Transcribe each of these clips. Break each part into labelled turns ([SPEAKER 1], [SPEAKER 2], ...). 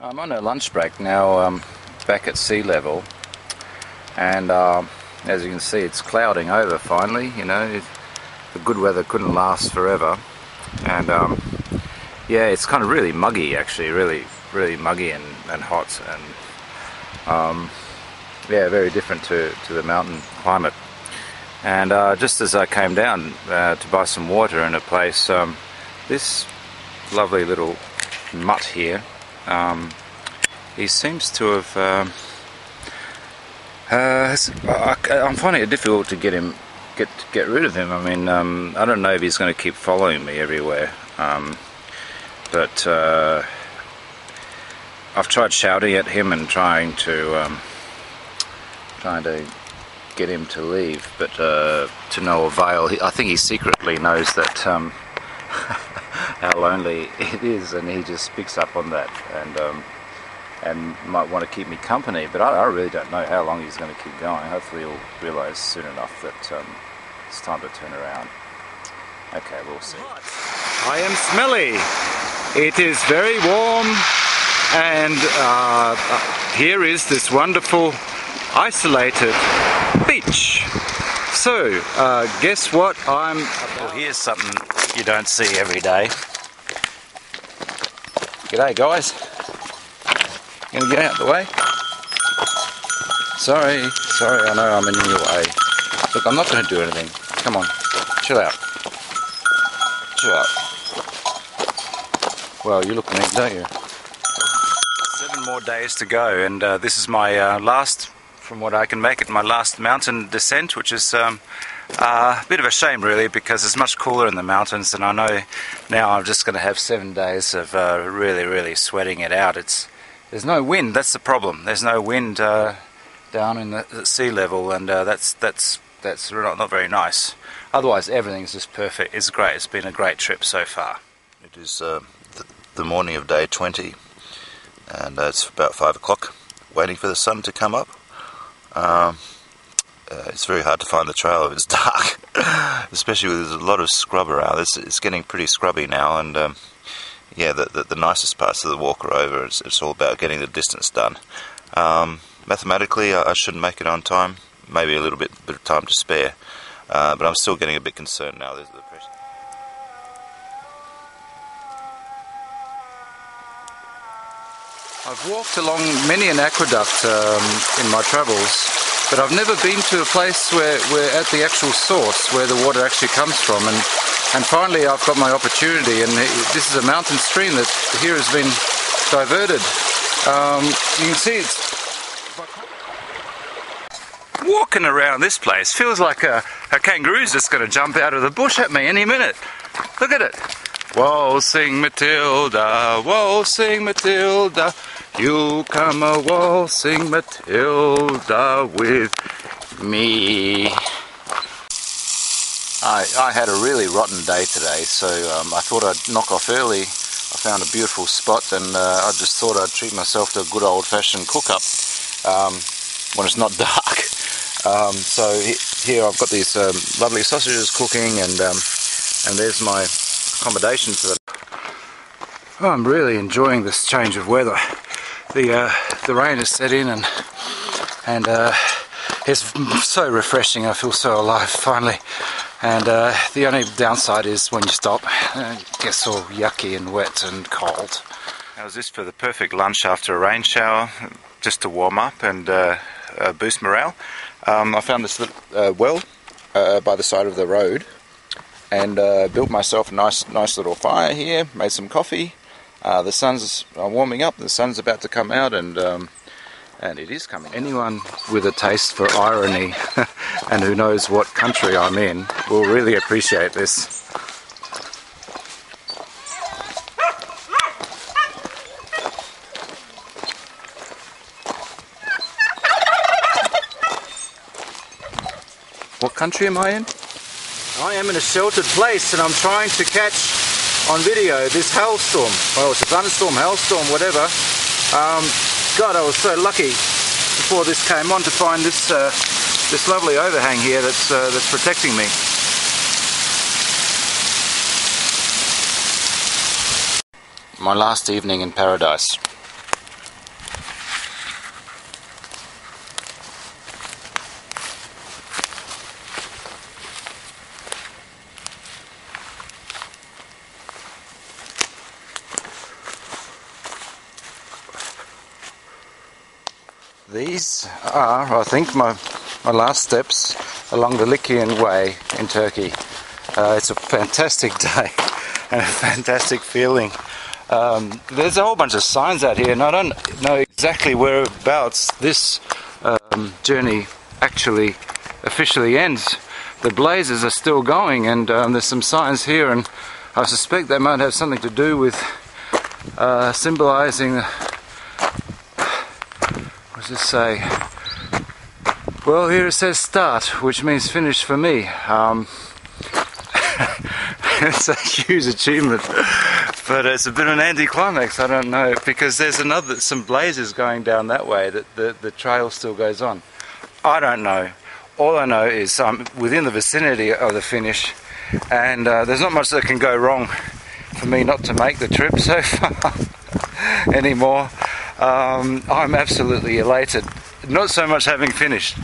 [SPEAKER 1] I'm on a lunch break now, back at sea level, and as you can see, it's clouding over finally. You know, the good weather couldn't last forever, and yeah, it's kind of really muggy actually, really muggy and hot, and yeah, very different to the mountain climate. And just as I came down to buy some water in a place, this lovely little mutt here, he seems to have I'm finding it difficult to get rid of him. I mean, I don't know if he's going to keep following me everywhere, but I've tried shouting at him and trying to get him to leave, but to no avail. I think he secretly knows that how lonely it is, and he just picks up on that, and might want to keep me company, but I really don't know how long he's going to keep going. Hopefully he'll realise soon enough that it's time to turn around. Okay, we'll see. I am smelly. It is very warm, and here is this wonderful isolated beach. So, guess what? Well, here's something you don't see every day. G'day, guys. Gonna get out of the way? Sorry, I know I'm in your way. Look, I'm not gonna do anything. Come on, chill out. Chill out. Well, you look neat, don't you? 7 more days to go, and this is my last, from what I can make it, my last mountain descent, which is a bit of a shame really, because it's much cooler in the mountains, and I know now I'm just going to have 7 days of really sweating it out. There's no wind, that's the problem. There's no wind down in the sea level, and that's not very nice. Otherwise everything's just perfect. It's great. It's been a great trip so far. It is the morning of day 20, and it's about 5 o'clock, waiting for the sun to come up. It's very hard to find the trail if it's dark, especially with a lot of scrub around. It's getting pretty scrubby now, and yeah, the nicest parts of the walk are over. It's all about getting the distance done. Mathematically, I shouldn't make it on time. Maybe a little bit of time to spare, but I'm still getting a bit concerned now. There's the pressure. I've walked along many an aqueduct in my travels, but I've never been to a place where at the actual source where the water actually comes from, and finally I've got my opportunity, and this is a mountain stream that here has been diverted. You can see it's walking around this place feels like a kangaroo's just going to jump out of the bush at me any minute. Look at it. Waltzing Matilda, waltzing Matilda, you come a waltzing Matilda with me. I had a really rotten day today, so I thought I'd knock off early. I found a beautiful spot, and I just thought I'd treat myself to a good old-fashioned cook-up when it's not dark. So here I've got these lovely sausages cooking, and there's my accommodation for the. Oh, I'm really enjoying this change of weather. The rain has set in, and it's so refreshing. I feel so alive finally. And the only downside is when you stop, it gets all yucky and wet and cold. How's this for the perfect lunch after a rain shower, just to warm up and boost morale? I found this little well by the side of the road, and built myself a nice little fire here, made some coffee. The sun's warming up, the sun's about to come out, and it is coming. Anyone with a taste for irony and who knows what country I'm in will really appreciate this. What country am I in? I am in a sheltered place, and I'm trying to catch on video this hailstorm. Well, it's a thunderstorm, hailstorm, whatever. God, I was so lucky before this came on to find this this lovely overhang here that's protecting me. My last evening in paradise. These are, I think, my last steps along the Lycian way in Turkey. It's a fantastic day and a fantastic feeling. There's a whole bunch of signs out here, and I don't know exactly whereabouts this journey actually officially ends. The blazes are still going, and there's some signs here, and I suspect they might have something to do with symbolizing, what does it say? Well, here it says start, which means finish for me. It's a huge achievement, but it's a bit of an anticlimax. I don't know, because there's some blazes going down that way, that the trail still goes on. I don't know. All I know is I'm within the vicinity of the finish, and there's not much that can go wrong for me not to make the trip so far anymore. I'm absolutely elated. Not so much having finished.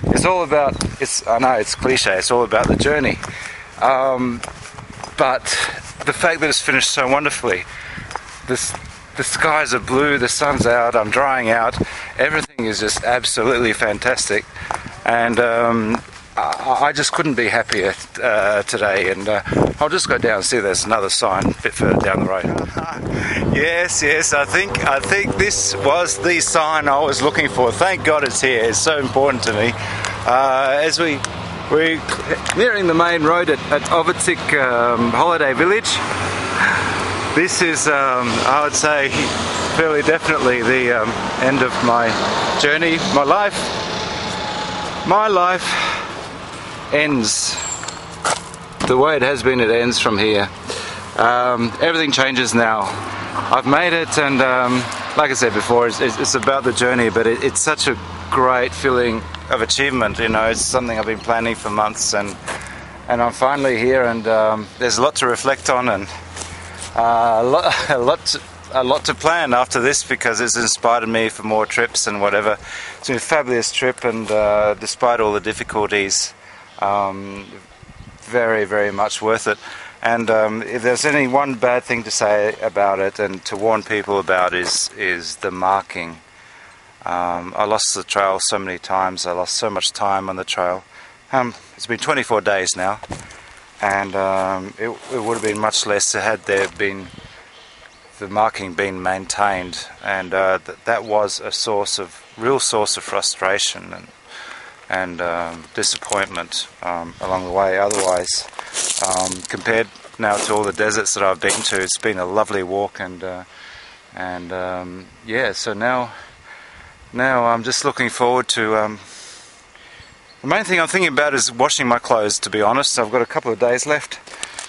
[SPEAKER 1] It's all about, I know it's cliche, it's all about the journey. But the fact that it's finished so wonderfully, the skies are blue, the sun's out, I'm drying out, everything is just absolutely fantastic, and I just couldn't be happier today. And I'll just go down and see there's another sign a bit further down the road. Yes, I think this was the sign I was looking for. Thank God it's here. It's so important to me. As we're nearing the main road at Ovatic Holiday Village. This is, I would say, fairly definitely the end of my journey. My life ends the way it has been. It ends from here. Everything changes now. I've made it, and like I said before, it's about the journey, but it's such a great feeling of achievement. You know, it's something I've been planning for months, and I'm finally here, and there's a lot to reflect on, and a lot to plan after this, because it's inspired me for more trips and whatever. It's been a fabulous trip, and despite all the difficulties, very, very much worth it. And if there's any one bad thing to say about it and to warn people about is the marking. I lost the trail so many times. I lost so much time on the trail. It's been 24 days now, and it would have been much less had there been the marking been maintained, and that was a real source of frustration and disappointment along the way. Otherwise, compared now to all the deserts that I've been to, it's been a lovely walk, and yeah. So now I'm just looking forward to. The main thing I'm thinking about is washing my clothes. To be honest, I've got a couple of days left,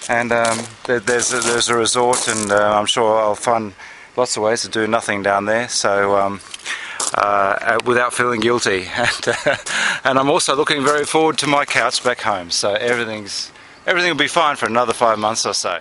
[SPEAKER 1] and there's a resort, and I'm sure I'll find lots of ways to do nothing down there. So. Without feeling guilty, and I'm also looking very forward to my couch back home. So everything will be fine for another 5 months or so.